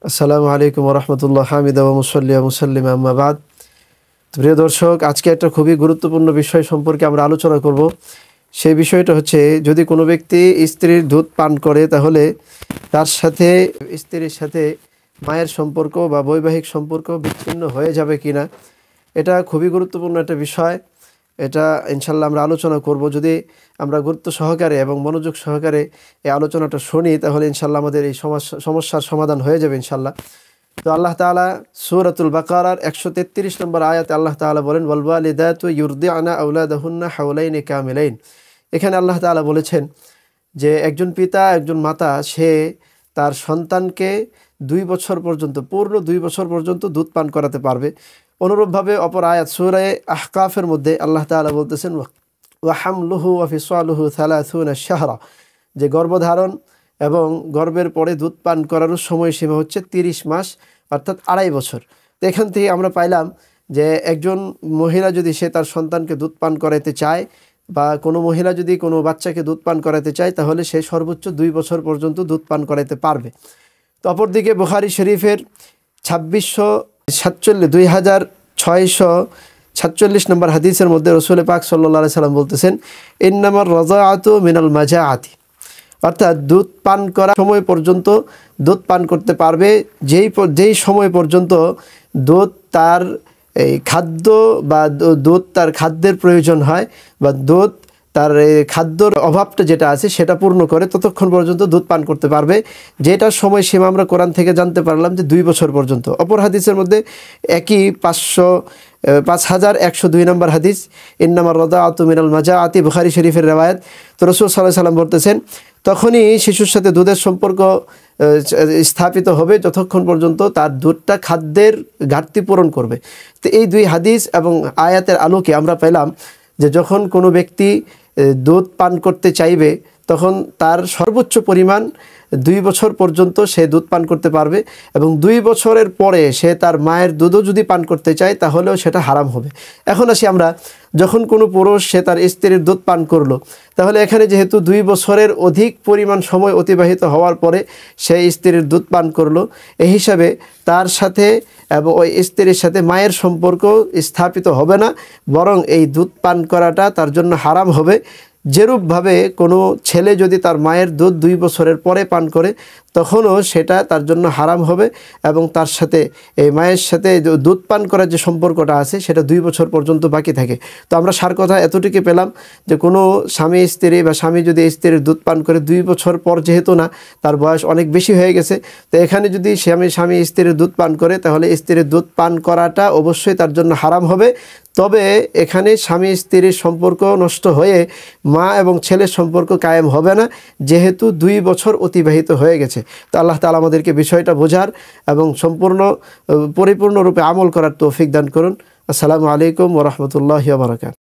আসসালামু আলাইকুম ওয়া রাহমাতুল্লাহ হামিদা ওয়া মুসাল্লি ওয়া মুসাল্লিমা আম্মা বাদ। প্রিয় দর্শক, আজকে একটা খুবই গুরুত্বপূর্ণ বিষয় সম্পর্কে আমরা আলোচনা করব। সেই বিষয়টা হচ্ছে, যদি কোনো ব্যক্তি স্ত্রীর দুধ পান করে তাহলে তার সাথে স্ত্রীর সাথে মায়ের সম্পর্ক বা বৈবাহিক সম্পর্ক বিচ্ছিন্ন হয়ে যাবে কিনা। এটা খুবই গুরুত্বপূর্ণ একটা বিষয়। এটা ইনশাল্লাহ আমরা আলোচনা করব। যদি আমরা গুরুত্ব সহকারে এবং মনোযোগ সহকারে এই আলোচনাটা শুনি তাহলে ইনশাল্লাহ আমাদের এই সমস্যার সমাধান হয়ে যাবে ইনশাল্লাহ। তো আল্লাহ তাআলা সূরাতুল বাকারার 133 নম্বর আয়াতে আল্লাহ তাআলা বলেন, ওয়াল ওয়ালিদাতু ইউরদি'না আওলাদাহুন্না হাওলাইনি কামিলাইন। এখানে আল্লাহ তাআলা বলেছেন যে একজন পিতা, একজন মাতা, সে তার সন্তানকে 2 বছর পর্যন্ত, পূর্ণ 2 বছর পর্যন্ত দুধ পান করাতে পারবে। অনুরূপভাবে অপর আয়াত সূরা আহকাফের মধ্যে আল্লাহ তাআলা বলতেছেন, ওয়া হামলুহু ওয়া ফিসালুহু 30 শাহরা, যে গর্ভধারণ এবং গর্ভের পরে দুধ পান করারও সময়সীমা হচ্ছে 30 মাস, অর্থাৎ 2.5 বছর। তো এখান থেকে আমরা পাইলাম যে একজন মহিলা যদি সে তার সন্তানকে দুধ পান করাতে চায়, বা কোনো মহিলা যদি কোনো বাচ্চাকে দুধ পান করাতে চায়, তাহলে সে সর্বোচ্চ 2 বছর পর্যন্ত দুধ পান করাতে পারবে। তো অপরদিকে বুখারী শরীফের 2646 নম্বর হাদিসের মধ্যে রাসূল পাক সাল্লাল্লাহু আলাইহি সাল্লাম বলতেছেন, ইন্নামার রাযাআতু মিনাল মাজাআতি, অর্থাৎ দুধ পান করার সময় পর্যন্ত দুধ পান করতে পারবে যেই সময় পর্যন্ত দুধ তার এই খাদ্য বা দুধ তার খাদ্যের প্রয়োজন হয়, বা দুধ তার খাদ্যর অভাবটা যেটা আছে সেটা পূর্ণ করে, ততক্ষণ পর্যন্ত দুধ পান করতে পারবে। যেটার সময়সীমা আমরা কোরআন থেকে জানতে পারলাম যে 2 বছর পর্যন্ত। অপর হাদিসের মধ্যে একই 5102 নম্বর হাদিস, ইন্নামার রাযাআতু মিনাল মাজাআতি, বুখারী শরীফের রিওয়ায়াত। তো রাসূল সাল্লাল্লাহু আলাইহি সাল্লাম বলতেছেন, তখনই শিশুর সাথে দুধের সম্পর্ক স্থাপিত হবে যতক্ষণ পর্যন্ত তার দুধটা খাদ্যের ঘাটতি পূরণ করবে। তো এই 2 হাদিস এবং আয়াতের আলোকে আমরা পেলাম যে যখন কোনো ব্যক্তি দুধ পান করতে চাইবে তখন তার সর্বোচ্চ পরিমাণ 2 বছর পর্যন্ত সে দুধ পান করতে পারবে, এবং 2 বছরের পরে সে তার মায়ের দুধও যদি পান করতে চায় তাহলেও সেটা হারাম হবে। এখন আসি আমরা, যখন কোনো পুরুষ সে তার স্ত্রীর দুধ পান করলো, তাহলে এখানে যেহেতু 2 বছরের অধিক পরিমাণ সময় অতিবাহিত হওয়ার পরে সে স্ত্রীর দুধ পান করলো, এই হিসাবে তার সাথে এবং ওই স্ত্রীর সাথে মায়ের সম্পর্ক স্থাপিত হবে না, বরং এই দুধ পান করাটা তার জন্য হারাম হবে। যেরূপভাবে কোনো ছেলে যদি তার মায়ের দুধ 2 বছরের পরে পান করে তখনও সেটা তার জন্য হারাম হবে, এবং তার সাথে এই মায়ের সাথে দুধ পান করার যে সম্পর্কটা আছে সেটা 2 বছর পর্যন্ত বাকি থাকে। তো আমরা সার কথা এতটুকু পেলাম যে কোনো স্বামী স্ত্রী বা স্বামী যদি স্ত্রীর দুধ পান করে 2 বছর পর, যেহেতু না তার বয়স অনেক বেশি হয়ে গেছে, তো এখানে যদি স্বামী স্ত্রীর দুধ পান করে তাহলে স্ত্রীর দুধ পান করাটা অবশ্যই তার জন্য হারাম হবে। তবে এখানে স্বামী স্ত্রীর সম্পর্ক নষ্ট হয়ে মা এবং ছেলের সম্পর্ক কায়েম হবে না, যেহেতু 2 বছর অতিবাহিত হয়ে গেছে। তো আল্লাহ তাআলা আমাদেরকে বিষয়টা বোঝার এবং পরিপূর্ণরূপে আমল করার তৌফিক দান করুন। আসসালামু আলাইকুম ওয়া রাহমাতুল্লাহি ওয়া বারাকাতুহু।